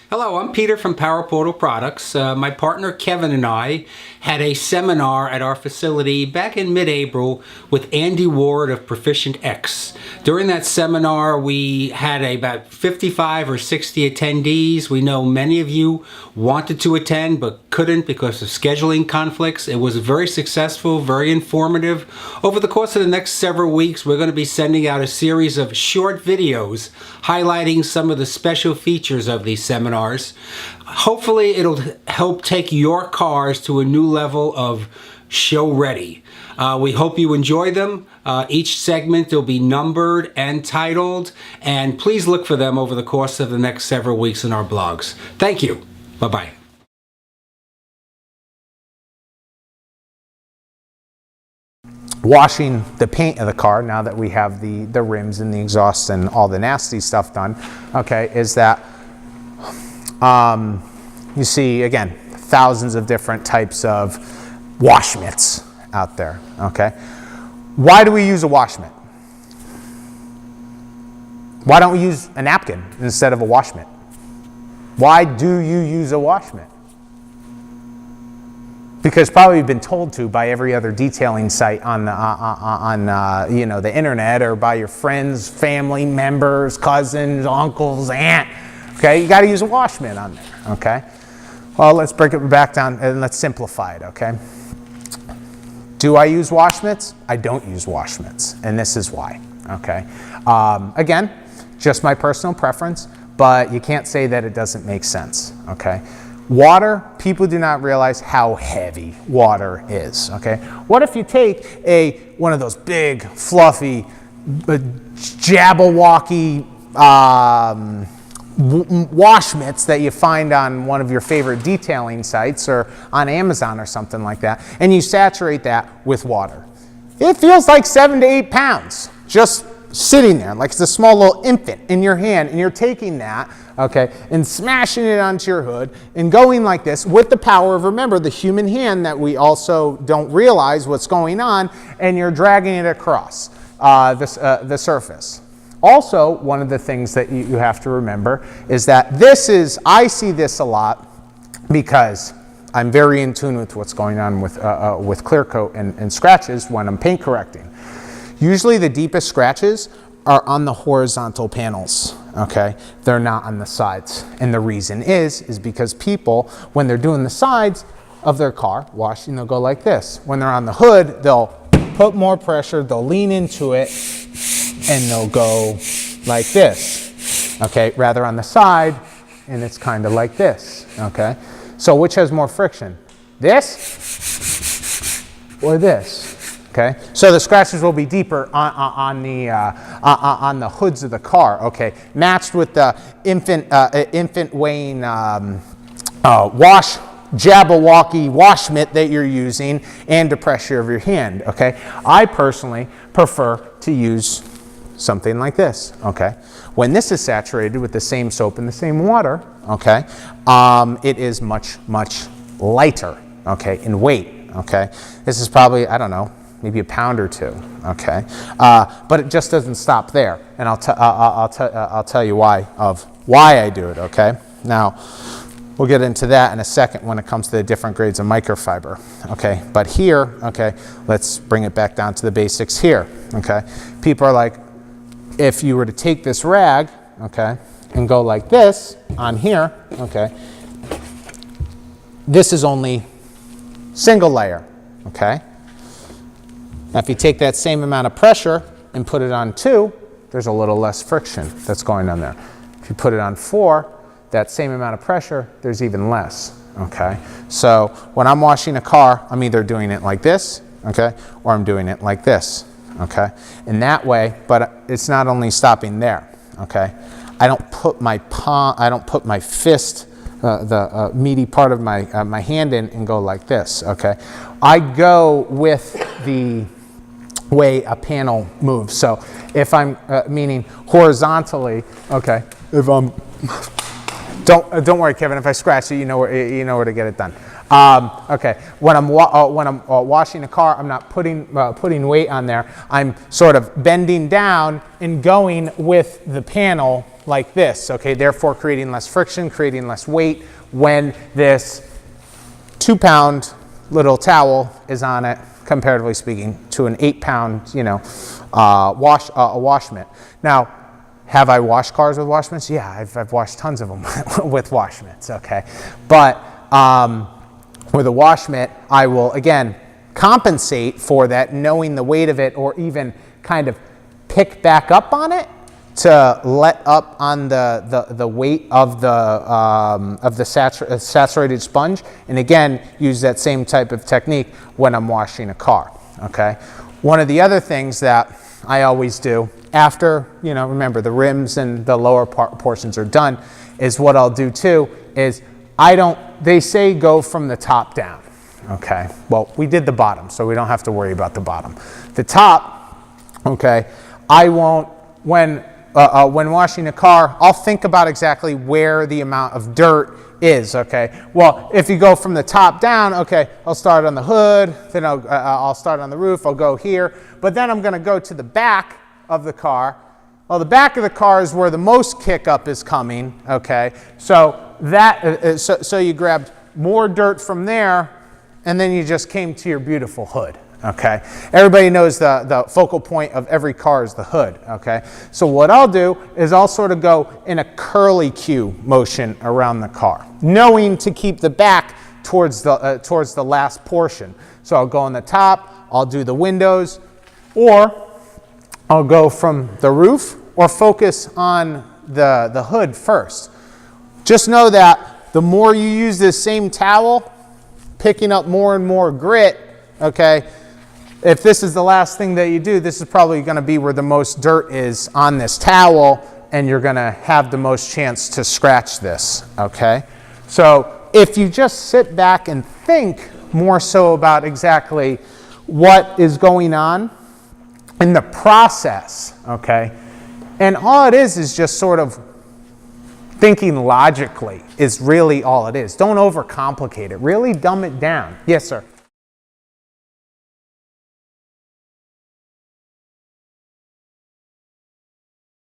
Hello, I'm Peter from Power Portal Products. My partner Kevin and I had a seminar at our facility back in mid-April with Andy Ward of Proficient X. During that seminar, we had about 55 or 60 attendees. We know many of you wanted to attend but couldn't because of scheduling conflicts. It was very successful, very informative. Over the course of the next several weeks, we're going to be sending out a series of short videos highlighting some of the special features of these seminars. Hopefully it'll help take your cars to a new level of show ready. We hope you enjoy them. Each segment will be numbered and titled, and please look for them over the course of the next several weeks in our blogs. Thank you. Bye-bye. Washing the paint of the car, now that we have the rims and the exhaust and all the nasty stuff done, okay, is that you see, again, thousands of different types of wash mitts out there, okay? Why do we use a wash mitt? Why don't we use a napkin instead of a wash mitt? Why do you use a wash mitt? Because probably you've been told to by every other detailing site on you know, the internet, or by your friends, family members, cousins, uncles, aunt. Okay, you got to use a wash mitt on there. Okay, well, let's break it back down and let's simplify it. Okay, do I use wash mitts? I don't use wash mitts, and this is why. Okay, again, just my personal preference, but you can't say that it doesn't make sense. Okay. Water, people do not realize how heavy water is, okay? What if you take one of those big, fluffy, Jabberwocky wash mitts that you find on one of your favorite detailing sites or on Amazon or something like that, and you saturate that with water? It feels like 7 to 8 pounds just sitting there, like it's a small little infant in your hand, and you're taking that, okay, and smashing it onto your hood and going like this with the power of, remember, the human hand that we also don't realize what's going on, and you're dragging it across the surface. Also, one of the things that you have to remember is that I see this a lot because I'm very in tune with what's going on with clear coat and scratches when I'm paint correcting. Usually the deepest scratches are on the horizontal panels, okay? They're not on the sides. And the reason is because people, when they're doing the sides of their car washing, they'll go like this. When they're on the hood, they'll put more pressure, they'll lean into it, and they'll go like this, okay? Rather on the side, and it's kind of like this, okay? So which has more friction? This or this? Okay, so the scratches will be deeper on the hoods of the car. Okay, matched with the infant weighing Jabberwocky wash mitt that you're using, and the pressure of your hand. Okay, I personally prefer to use something like this. Okay, when this is saturated with the same soap and the same water, okay, it is much lighter. Okay, in weight. Okay, this is probably, I don't know, maybe a pound or two, okay? But it just doesn't stop there, and I'll tell you why I do it, okay? Now, we'll get into that in a second when it comes to the different grades of microfiber, okay? But here, okay, let's bring it back down to the basics here, okay? People are like, if you were to take this rag, okay, and go like this on here, okay, this is only single layer, okay? Now, if you take that same amount of pressure and put it on 2, there's a little less friction that's going on there. If you put it on 4, that same amount of pressure, there's even less, okay? So when I'm washing a car, I'm either doing it like this, okay, or I'm doing it like this, okay? In that way, but it's not only stopping there, okay? I don't put my fist, the meaty part of my hand in and go like this, okay? I go with the way a panel moves. So if I'm meaning horizontally, okay, if I'm don't worry, Kevin, if I scratch it, you know where to get it done. Okay, when I'm washing a car, I'm not putting weight on there. I'm sort of bending down and going with the panel like this, okay, therefore creating less friction, creating less weight when this 2-pound little towel is on it, comparatively speaking, to an 8-pound, you know, wash mitt. Now, have I washed cars with wash mitts? Yeah, I've washed tons of them with wash mitts, okay. But with a wash mitt, I will, again, compensate for that, knowing the weight of it, or even kind of pick back up on it to let up on the weight of the saturated sponge, and again, use that same type of technique when I'm washing a car, okay? One of the other things that I always do after, you know, remember the rims and the lower portions are done, is what I'll do too is they say go from the top down, okay? Well, we did the bottom, so we don't have to worry about the bottom. The top, okay, I won't, when washing a car, I'll think about exactly where the amount of dirt is, okay? Well, if you go from the top down, okay, I'll start on the hood, then I'll start on the roof, I'll go here, but then I'm gonna go to the back of the car. Well, the back of the car is where the most kick up is coming, okay? So so you grabbed more dirt from there, and then you just came to your beautiful hood, okay? Everybody knows the focal point of every car is the hood, okay? So what I'll do is I'll sort of go in a curly Q motion around the car, knowing to keep the back towards the last portion. So I'll go on the top, I'll do the windows, or I'll go from the roof, or focus on the hood first. Just know that the more you use this same towel, picking up more and more grit, okay, if this is the last thing that you do, this is probably gonna be where the most dirt is on this towel, and you're gonna have the most chance to scratch this, okay? So if you just sit back and think more so about exactly what is going on in the process, okay? And all it is just sort of thinking logically is really all it is. Don't overcomplicate it. Really dumb it down. Yes, sir.